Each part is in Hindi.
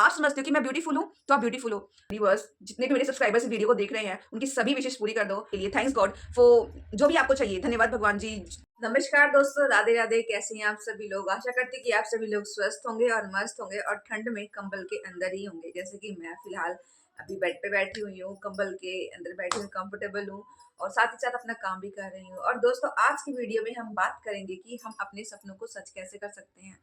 आप समझते हो कि मैं ब्यूटीफुल हूँ तो आप ब्यूटीफुल हो। व्यूअर्स जितने भी मेरे सब्सक्राइबर्स इस वीडियो को देख रहे हैं उनकी सभी विशेष पूरी कर दो के लिए थैंक्स गॉड फॉर जो भी आपको चाहिए। धन्यवाद भगवान जी। नमस्कार दोस्तों, राधे राधे। कैसे हैं आप सभी लोग? आशा करते हैं कि आप सभी लोग स्वस्थ होंगे और मस्त होंगे और ठंड में कंबल के अंदर ही होंगे, जैसे कि मैं फिलहाल अभी बेड पे बैठी हुई हूँ, कंबल के अंदर बैठी हूँ, कंफर्टेबल हूँ और साथ ही साथ अपना काम भी कर रही हूँ। और दोस्तों आज की वीडियो में हम बात करेंगे कि हम अपने सपनों को सच कैसे कर सकते हैं,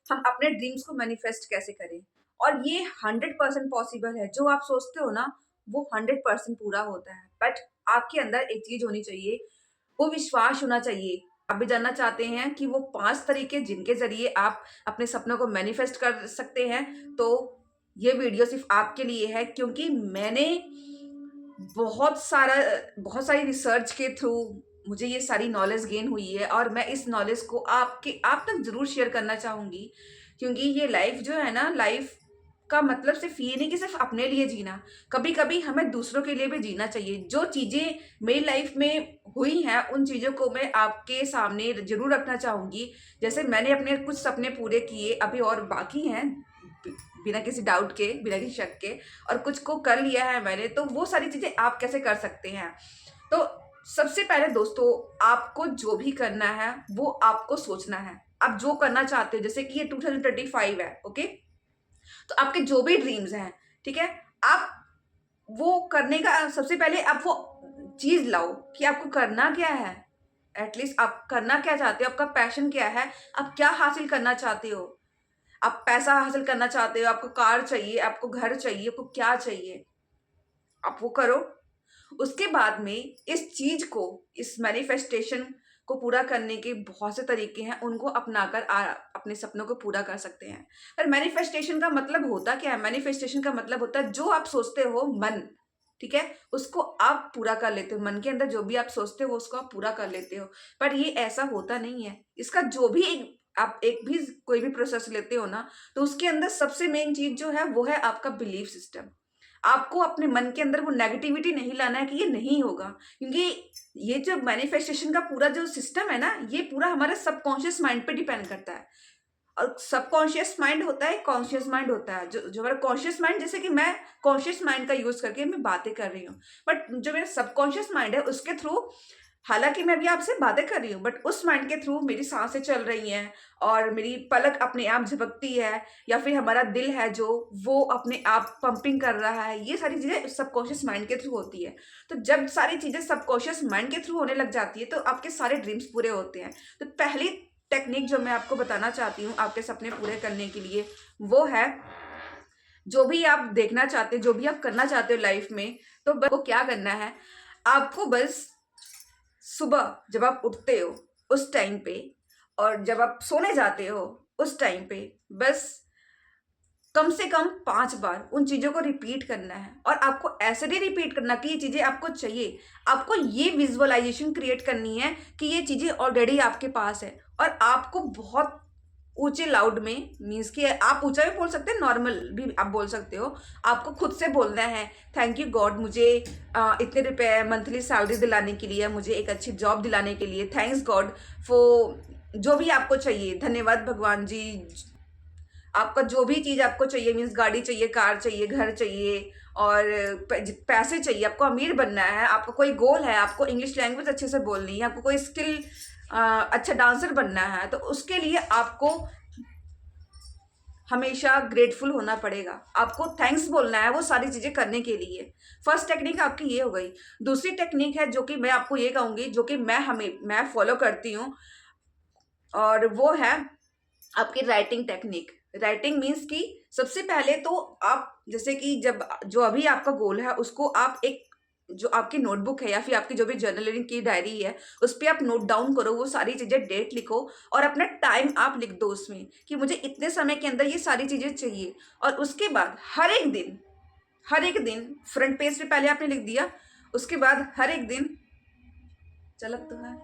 हम अपने ड्रीम्स को मैनिफेस्ट कैसे करें। और ये 100% पॉसिबल है। जो आप सोचते हो ना वो 100% पूरा होता है, बट आपके अंदर एक चीज होनी चाहिए, वो विश्वास होना चाहिए। आप भी जानना चाहते हैं कि वो 5 तरीके जिनके जरिए आप अपने सपनों को मैनिफेस्ट कर सकते हैं, तो ये वीडियो सिर्फ आपके लिए है, क्योंकि मैंने बहुत सारी रिसर्च के थ्रू मुझे ये सारी नॉलेज गेन हुई है और मैं इस नॉलेज को आप तक जरूर शेयर करना चाहूंगी। क्योंकि ये लाइफ जो है ना, लाइफ का मतलब सिर्फ ये नहीं कि सिर्फ अपने लिए जीना, कभी कभी हमें दूसरों के लिए भी जीना चाहिए। जो चीजें मेरी लाइफ में हुई हैं उन चीजों को मैं आपके सामने जरूर रखना चाहूंगी। जैसे मैंने अपने कुछ सपने पूरे किए, अभी और बाकी हैं, बिना किसी डाउट के, बिना किसी शक के, और कुछ को कर लिया है मैंने। तो वो सारी चीजें आप कैसे कर सकते हैं? तो सबसे पहले दोस्तों, आपको जो भी करना है वो आपको सोचना है। आप जो करना चाहते हो, जैसे कि ये 2025 है, ओके, तो आपके जो भी ड्रीम्स हैं, ठीक है, आप वो करने का सबसे पहले आप वो चीज लाओ कि आपको करना क्या है। एटलीस्ट आप करना क्या चाहते हो, आपका पैशन क्या है, आप क्या हासिल करना चाहते हो। आप पैसा हासिल करना चाहते हो, आपको कार चाहिए, आपको घर चाहिए, आपको क्या चाहिए, आप वो करो। उसके बाद में इस चीज को, इस मैनिफेस्टेशन को पूरा करने के बहुत से तरीके हैं, उनको अपनाकर अपने सपनों को पूरा कर सकते हैं। पर मैनिफेस्टेशन का मतलब होता क्या है? मैनिफेस्टेशन का मतलब होता है जो आप सोचते हो मन, ठीक है, उसको आप पूरा कर लेते हो। मन के अंदर जो भी आप सोचते हो उसको आप पूरा कर लेते हो। पर ये ऐसा होता नहीं है। इसका जो भी आप एक भी कोई भी प्रोसेस लेते हो ना, तो उसके अंदर सबसे मेन चीज जो है वो है आपका बिलीफ सिस्टम। आपको अपने मन के अंदर वो नेगेटिविटी नहीं लाना है कि ये नहीं होगा, क्योंकि ये जो मैनिफेस्टेशन का पूरा जो सिस्टम है ना, ये पूरा हमारे सबकॉन्शियस माइंड पे डिपेंड करता है। और सबकॉन्शियस माइंड होता है, कॉन्शियस माइंड होता है। जो हमारा कॉन्शियस माइंड, जैसे कि मैं कॉन्शियस माइंड का यूज करके मैं बातें कर रही हूँ, बट जो मेरा सबकॉन्शियस माइंड है उसके थ्रू, हालांकि मैं अभी आपसे बातें कर रही हूँ, बट उस माइंड के थ्रू मेरी सांसें चल रही हैं और मेरी पलक अपने आप झपकती है, या फिर हमारा दिल है जो वो अपने आप पंपिंग कर रहा है। ये सारी चीजें सबकॉन्शियस माइंड के थ्रू होती है। तो जब सारी चीजें सबकॉन्शियस माइंड के थ्रू होने लग जाती है तो आपके सारे ड्रीम्स पूरे होते हैं। तो पहली टेक्निक जो मैं आपको बताना चाहती हूँ आपके सपने पूरे करने के लिए, वो है, जो भी आप देखना चाहते हो, जो भी आप करना चाहते हो लाइफ में, तो बस को क्या करना है, आपको बस सुबह जब आप उठते हो उस टाइम पे और जब आप सोने जाते हो उस टाइम पे, बस कम से कम 5 बार उन चीजों को रिपीट करना है। और आपको ऐसे नहीं रिपीट करना कि ये चीजें आपको चाहिए, आपको ये विजुअलाइजेशन क्रिएट करनी है कि ये चीजें ऑलरेडी आपके पास है। और आपको बहुत ऊंचे लाउड में, मीन्स कि आप ऊंचा भी बोल सकते हैं, नॉर्मल भी आप बोल सकते हो। आपको खुद से बोलना है, थैंक यू गॉड, मुझे इतने रुपए मंथली सैलरी दिलाने के लिए, मुझे एक अच्छी जॉब दिलाने के लिए, थैंक्स गॉड फॉर जो भी आपको चाहिए, धन्यवाद भगवान जी। आपका जो भी चीज आपको चाहिए, मीन्स गाड़ी चाहिए, कार चाहिए, घर चाहिए और पैसे चाहिए, आपको अमीर बनना है, आपका कोई गोल है, आपको इंग्लिश लैंग्वेज अच्छे से बोलनी है, आपको कोई स्किल, अच्छा डांसर बनना है, तो उसके लिए आपको हमेशा ग्रेटफुल होना पड़ेगा। आपको थैंक्स बोलना है वो सारी चीजें करने के लिए। फर्स्ट टेक्निक आपकी ये हो गई। दूसरी टेक्निक है जो कि मैं आपको ये कहूंगी, जो कि मैं फॉलो करती हूँ, और वो है आपकी राइटिंग टेक्निक। राइटिंग मीन्स कि सबसे पहले तो आप, जैसे कि जब जो अभी आपका गोल है उसको आप एक, जो आपकी नोटबुक है या फिर आपकी जो भी जर्नलिंग की डायरी है, उस पर आप नोट डाउन करो, वो सारी चीजें, डेट लिखो और अपना टाइम आप लिख दो उसमें कि मुझे इतने समय के अंदर ये सारी चीजें चाहिए। और उसके बाद हर एक दिन फ्रंट पेज पे पहले आपने लिख दिया, उसके बाद हर एक दिन, चलत तो है,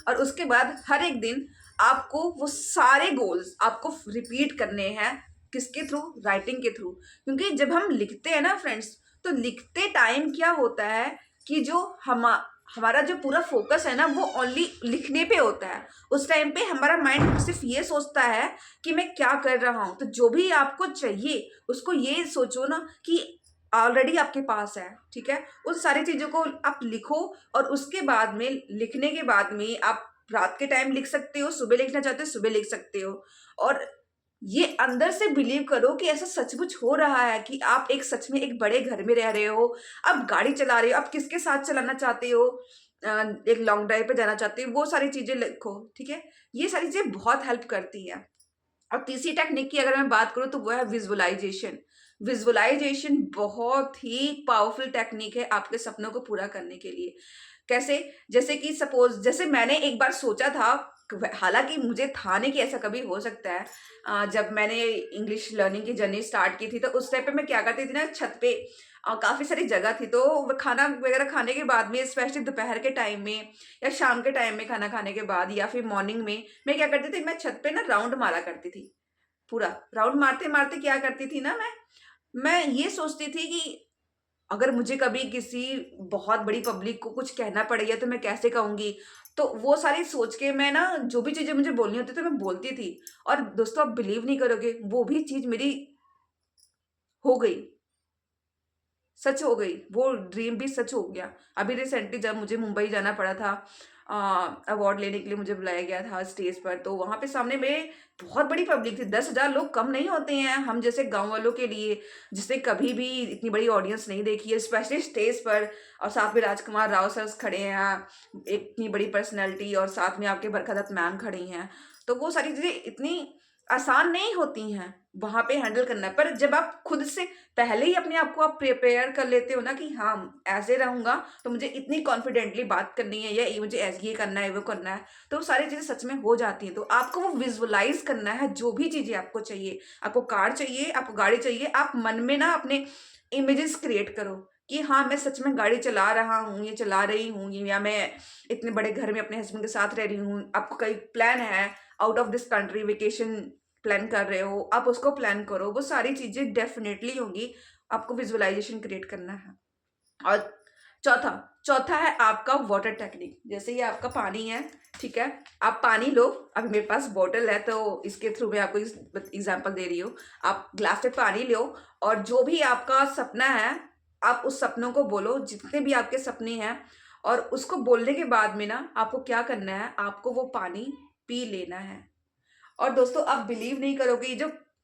और उसके बाद हर एक दिन आपको वो सारे गोल्स आपको रिपीट करने हैं। किसके थ्रू? राइटिंग के थ्रू। क्योंकि जब हम लिखते हैं ना फ्रेंड्स, तो लिखते टाइम क्या होता है कि जो हमारा जो पूरा फोकस है ना वो ओनली लिखने पे होता है। उस टाइम पे हमारा माइंड सिर्फ ये सोचता है कि मैं क्या कर रहा हूँ। तो जो भी आपको चाहिए उसको ये सोचो ना कि ऑलरेडी आपके पास है, ठीक है। उन सारी चीज़ों को आप लिखो, और उसके बाद में, लिखने के बाद में आप रात के टाइम लिख सकते हो, सुबह लिखना चाहते हो सुबह लिख सकते हो। और ये अंदर से बिलीव करो कि ऐसा सचमुच हो रहा है कि आप एक सच में एक बड़े घर में रह रहे हो, आप गाड़ी चला रहे हो, आप किसके साथ चलाना चाहते हो, एक लॉन्ग ड्राइव पे जाना चाहते हो, वो सारी चीजें लिखो, ठीक है। ये सारी चीजें बहुत हेल्प करती है। और तीसरी टेक्निक की अगर मैं बात करूँ तो वो है विजुअलाइजेशन। विजुअलाइजेशन बहुत ही पावरफुल टेक्निक है आपके सपनों को पूरा करने के लिए। कैसे? जैसे कि सपोज, जैसे मैंने एक बार सोचा था, हालांकि मुझे था नहीं कि ऐसा कभी हो सकता है। जब मैंने इंग्लिश लर्निंग की जर्नी स्टार्ट की थी तो उस टाइम पे मैं क्या करती थी ना, छत पे काफी सारी जगह थी, तो वो खाना वगैरह खाने के बाद में, स्पेशली दोपहर के टाइम में या शाम के टाइम में खाना खाने के बाद या फिर मॉर्निंग में, मैं क्या करती थी, मैं छत पे ना राउंड मारा करती थी। पूरा राउंड मारते मारते क्या करती थी ना, मैं ये सोचती थी कि अगर मुझे कभी किसी बहुत बड़ी पब्लिक को कुछ कहना पड़ेगा तो मैं कैसे कहूंगी। तो वो सारी सोच के मैं ना, जो भी चीजें मुझे बोलनी होती थी मैं बोलती थी। और दोस्तों आप बिलीव नहीं करोगे, वो भी चीज मेरी हो गई, सच हो गई, वो ड्रीम भी सच हो गया। अभी रिसेंटली जब मुझे मुंबई जाना पड़ा था, अवार्ड लेने के लिए मुझे बुलाया गया था स्टेज पर, तो वहां पे सामने मेरे बहुत बड़ी पब्लिक थी। 10,000 लोग कम नहीं होते हैं हम जैसे गांव वालों के लिए, जिसने कभी भी इतनी बड़ी ऑडियंस नहीं देखी है, स्पेशली स्टेज पर। और साथ में राजकुमार राव सर खड़े हैं, इतनी बड़ी पर्सनैलिटी, और साथ में आपके बरखा दत्त मैम खड़ी हैं। तो वो सारी चीजें इतनी आसान नहीं होती हैं वहां पे हैंडल करना। पर जब आप खुद से पहले ही अपने आप को आप प्रिपेयर कर लेते हो ना कि हाँ ऐसे रहूंगा तो मुझे इतनी कॉन्फिडेंटली बात करनी है, या ये मुझे ऐसे ये करना है वो करना है, तो वो सारी चीजें सच में हो जाती हैं। तो आपको वो विजुअलाइज करना है, जो भी चीजें आपको चाहिए, आपको कार चाहिए, आपको गाड़ी चाहिए, आप मन में ना अपने इमेजेस क्रिएट करो कि हाँ मैं सच में गाड़ी चला रहा हूँ, ये चला रही हूँ, या मैं इतने बड़े घर में अपने हस्बैंड के साथ रह रही हूँ। आपको कई प्लान है, out of this country vacation plan कर रहे हो, आप उसको प्लान करो। वो सारी चीजें डेफिनेटली होंगी, आपको विजुअलाइजेशन क्रिएट करना है। और चौथा चौथा है आपका वाटर टेक्निक। जैसे ये आपका पानी है, ठीक है, आप पानी लो। अभी मेरे पास बोतल है तो इसके थ्रू मैं आपको एग्जांपल दे रही हूँ। आप ग्लास में पानी लो, और जो भी आपका सपना है आप उस सपनों को बोलो, जितने भी आपके सपने हैं। और उसको बोलने के बाद में ना आपको क्या करना है, आपको वो पानी पी लेना है। और दोस्तों आप बिलीव नहीं करोगे,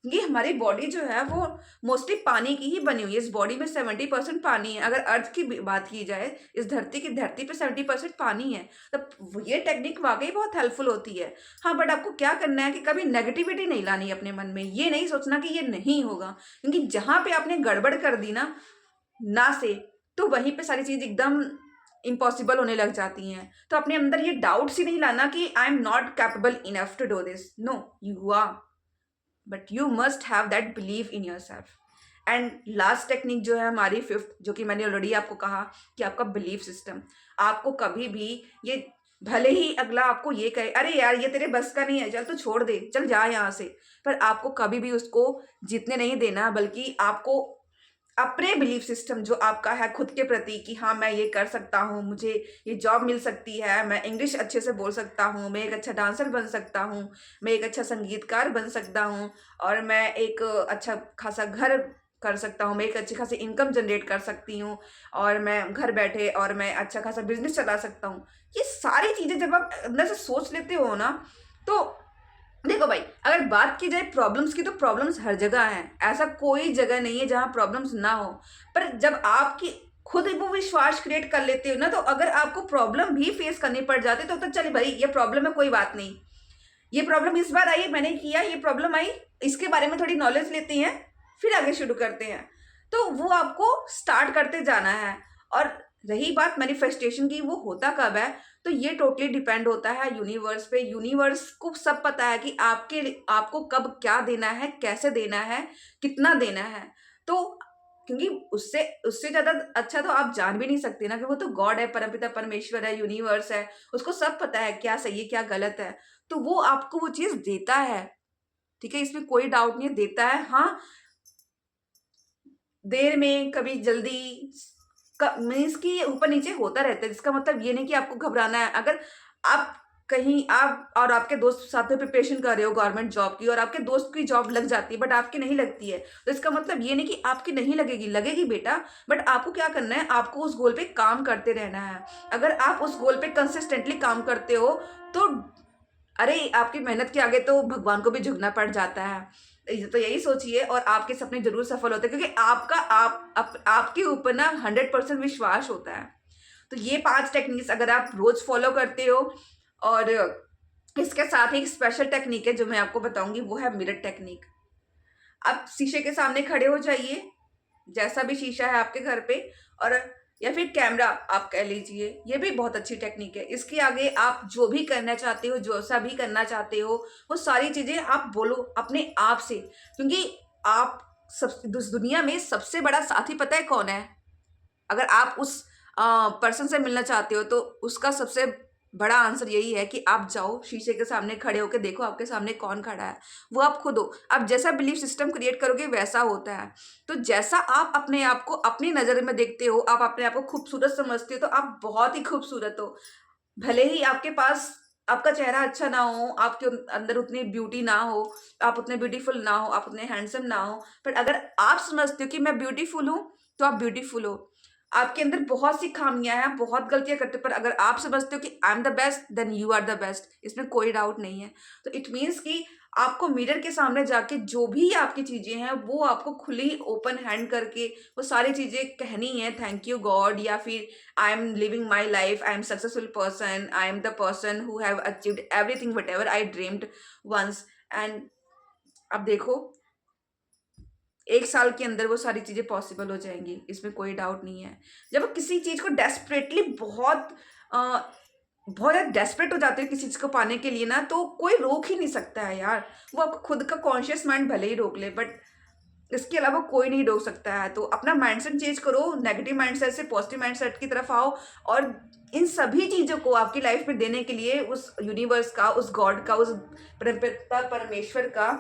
ये हमारी बॉडी जो है वो मोस्टली पानी की ही बनी हुई है। इस बॉडी में 70% पानी है। अगर अर्थ की बात की जाए, इस धरती पे 70% पानी है। तो ये टेक्निक वाकई बहुत हेल्पफुल होती है। हाँ, बट आपको क्या करना है कि कभी नेगेटिविटी नहीं लानी अपने मन में। ये नहीं सोचना कि ये नहीं होगा, क्योंकि जहां पे आपने गड़बड़ कर दी ना से, तो वहीं पे सारी चीज एकदम इम्पॉसिबल होने लग जाती हैं। तो अपने अंदर ये डाउट्स ही नहीं लाना कि I am not capable enough to do this. No, you are, but you must have that believe in your self. And last technique जो है हमारी फिफ्थ, जो कि मैंने ऑलरेडी आपको कहा, कि आपका बिलीफ सिस्टम। आपको कभी भी ये, भले ही अगला आपको ये कहे अरे यार ये तेरे बस का नहीं है, चल तू छोड़ दे, चल जा यहाँ से, पर आपको कभी भी उसको जीतने नहीं देना। बल्कि आपको अपने बिलीफ सिस्टम जो आपका है खुद के प्रति, कि हाँ मैं ये कर सकता हूँ, मुझे ये जॉब मिल सकती है, मैं इंग्लिश अच्छे से बोल सकता हूँ, मैं एक अच्छा डांसर बन सकता हूँ, मैं एक अच्छा संगीतकार बन सकता हूँ, और मैं एक अच्छा खासा घर कर सकता हूँ, मैं एक अच्छी खासी इनकम जनरेट कर सकती हूँ, और मैं घर बैठे और मैं अच्छा खासा बिजनेस चला सकता हूँ। ये सारी चीजें जब आप अंदर से सोच लेते हो ना, तो देखो भाई, अगर बात की जाए प्रॉब्लम्स की, तो प्रॉब्लम्स हर जगह हैं। ऐसा कोई जगह नहीं है जहां प्रॉब्लम्स ना हो। पर जब आपकी खुद वो विश्वास क्रिएट कर लेते हो ना, तो अगर आपको प्रॉब्लम भी फेस करनी पड़ जाती है तो चलिए भाई ये प्रॉब्लम है, कोई बात नहीं, ये प्रॉब्लम इस बार आई, मैंने किया, ये प्रॉब्लम आई, इसके बारे में थोड़ी नॉलेज लेते हैं, फिर आगे शुरू करते हैं। तो वो आपको स्टार्ट करते जाना है। और रही बात मैनिफेस्टेशन की, वो होता कब है, तो ये टोटली डिपेंड होता है यूनिवर्स पे। यूनिवर्स को सब पता है कि आपको कब क्या देना है, कैसे देना है, कितना देना है। तो क्योंकि उससे उससे ज्यादा अच्छा तो आप जान भी नहीं सकते ना, कि वो तो गॉड है, परमपिता परमेश्वर है, यूनिवर्स है, उसको सब पता है क्या सही है क्या गलत है। तो वो आपको वो चीज देता है, ठीक है, इसमें कोई डाउट नहीं है, देता है। हाँ, देर में, कभी जल्दी, मीन्स कि ये ऊपर नीचे होता रहता है, जिसका मतलब ये नहीं कि आपको घबराना है। अगर आप कहीं आप और आपके दोस्त साथ में प्रिपरेशन कर रहे हो गवर्नमेंट जॉब की और आपके दोस्त की जॉब लग जाती है बट आपकी नहीं लगती है, तो इसका मतलब ये नहीं कि आपकी नहीं लगेगी, लगेगी बेटा। बट आपको क्या करना है, आपको उस गोल पे काम करते रहना है। अगर आप उस गोल पे कंसिस्टेंटली काम करते हो तो अरे आपकी मेहनत के आगे तो भगवान को भी झुकना पड़ जाता है। तो यही सोचिए और आपके सपने जरूर सफल होते हैं, क्योंकि आपका आपके ऊपर ना 100% विश्वास होता है। तो ये 5 टेक्निक्स अगर आप रोज फॉलो करते हो, और इसके साथ ही एक स्पेशल टेक्निक है जो मैं आपको बताऊंगी, वो है मिरर टेक्निक। आप शीशे के सामने खड़े हो जाइए, जैसा भी शीशा है आपके घर पे, और या फिर कैमरा आप कह लीजिए, ये भी बहुत अच्छी टेक्निक है। इसके आगे आप जो भी करना चाहते हो, जो सा भी करना चाहते हो, वो सारी चीजें आप बोलो अपने आप से, क्योंकि आप सब इस दुनिया में सबसे बड़ा साथी पता है कौन है? अगर आप उस पर्सन से मिलना चाहते हो तो उसका सबसे बड़ा आंसर यही है कि आप जाओ शीशे के सामने खड़े होकर देखो आपके सामने कौन खड़ा है, वो आप खुद हो। आप जैसा बिलीफ सिस्टम क्रिएट करोगे वैसा होता है। तो जैसा आप अपने आप को अपनी नज़र में देखते हो, आप अपने आप को खूबसूरत समझते हो, तो आप बहुत ही खूबसूरत हो। भले ही आपके पास आपका चेहरा अच्छा ना हो, आपके अंदर उतनी ब्यूटी ना हो, आप उतने ब्यूटीफुल ना हो, आप उतने हैंडसम ना हो, पर अगर आप समझते हो कि मैं ब्यूटीफुल हूँ, तो आप ब्यूटीफुल हो। आपके अंदर बहुत सी खामियां हैं, बहुत गलतियां करते हो, पर अगर आप समझते हो कि I am the best, then you are the best, इसमें कोई डाउट नहीं है। तो इट मीन्स कि आपको मिरर के सामने जाके जो भी आपकी चीजें हैं वो आपको खुली ओपन हैंड करके वो सारी चीजें कहनी है, थैंक यू गॉड, या फिर I am living my life, I am successful person, I am the person who have achieved everything whatever I dreamed once. And अब देखो 1 साल के अंदर वो सारी चीज़ें पॉसिबल हो जाएंगी, इसमें कोई डाउट नहीं है। जब आप किसी चीज़ को डेस्परेटली बहुत ज़्यादा डेस्परेट हो जाते हो किसी चीज़ को पाने के लिए ना, तो कोई रोक ही नहीं सकता है यार। वो आपका खुद का कॉन्शियस माइंड भले ही रोक ले, बट इसके अलावा कोई नहीं रोक सकता है। तो अपना माइंडसेट चेंज करो, नेगेटिव माइंडसेट से पॉजिटिव माइंडसेट की तरफ आओ, और इन सभी चीज़ों को आपकी लाइफ में देने के लिए उस यूनिवर्स का, उस गॉड का, उस परमपिता परमेश्वर का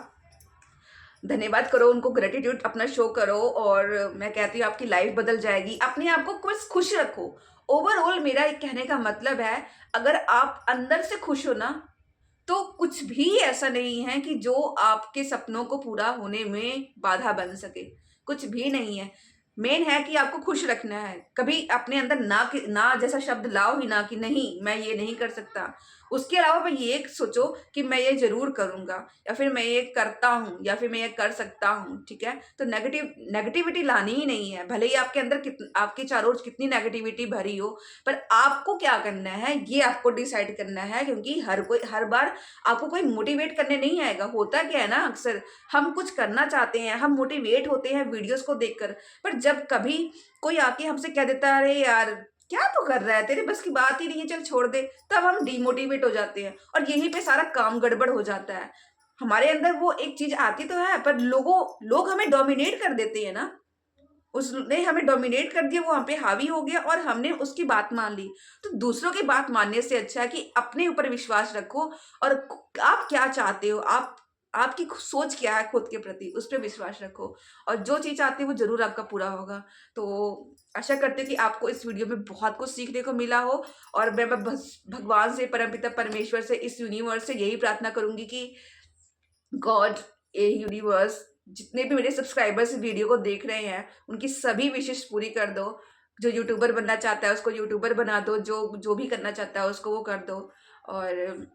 धन्यवाद करो, उनको ग्रेटिट्यूड अपना शो करो, और मैं कहती हूँ आपकी लाइफ बदल जाएगी। अपने आप को बस खुश रखो। ओवरऑल मेरा एक कहने का मतलब है, अगर आप अंदर से खुश हो ना, तो कुछ भी ऐसा नहीं है कि जो आपके सपनों को पूरा होने में बाधा बन सके, कुछ भी नहीं है। मेन है कि आपको खुश रखना है। कभी अपने अंदर ना जैसा शब्द लाओ ही ना कि नहीं मैं ये नहीं कर सकता। उसके अलावा मैं ये सोचो कि मैं ये जरूर करूंगा, या फिर मैं ये करता हूँ, या फिर मैं ये कर सकता हूँ। ठीक है, तो नेगेटिविटी लानी ही नहीं है। भले ही आपके अंदर आपके चारों ओर कितनी नेगेटिविटी भरी हो, पर आपको क्या करना है ये आपको डिसाइड करना है, क्योंकि हर बार आपको कोई मोटिवेट करने नहीं आएगा। होता क्या है ना, अक्सर हम कुछ करना चाहते हैं, हम मोटिवेट होते हैं वीडियोस को देखकर, पर जब कभी कोई आके हमसे कह देता है अरे यार क्या तो कर रहा है, तेरे बस की बात ही नहीं है, चल छोड़ दे, तब हम डिमोटिवेट हो जाते हैं और यहीं पे सारा काम गड़बड़ हो जाता है। हमारे अंदर वो एक चीज आती तो है, पर लोग हमें डोमिनेट कर देते हैं ना। उसने हमें डोमिनेट कर दिया, वो हम पे हावी हो गया और हमने उसकी बात मान ली। तो दूसरों की बात मानने से अच्छा है कि अपने ऊपर विश्वास रखो, और आप क्या चाहते हो, आपकी सोच क्या है खुद के प्रति, उस पर विश्वास रखो, और जो चीज चाहते हो वो जरूर आपका पूरा होगा। तो आशा करते हैं कि आपको इस वीडियो में बहुत कुछ सीखने को मिला हो, और मैं भगवान से, परमपिता परमेश्वर से, इस यूनिवर्स से यही प्रार्थना करूंगी कि गॉड, ए यूनिवर्स, जितने भी मेरे सब्सक्राइबर्स इस वीडियो को देख रहे हैं उनकी सभी विशेष पूरी कर दो। जो यूट्यूबर बनना चाहता है उसको यूट्यूबर बना दो, जो जो भी करना चाहता है उसको वो कर दो, और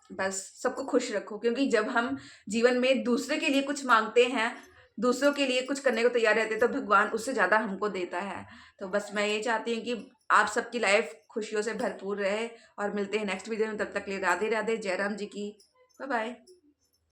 बस सबको खुश रखो। क्योंकि जब हम जीवन में दूसरे के लिए कुछ मांगते हैं, दूसरों के लिए कुछ करने को तैयार रहते हैं, तो भगवान उससे ज़्यादा हमको देता है। तो बस मैं ये चाहती हूँ कि आप सबकी लाइफ खुशियों से भरपूर रहे, और मिलते हैं नेक्स्ट वीडियो में। तब तक के लिए राधे राधे, जय राम जी की, बाय बाय।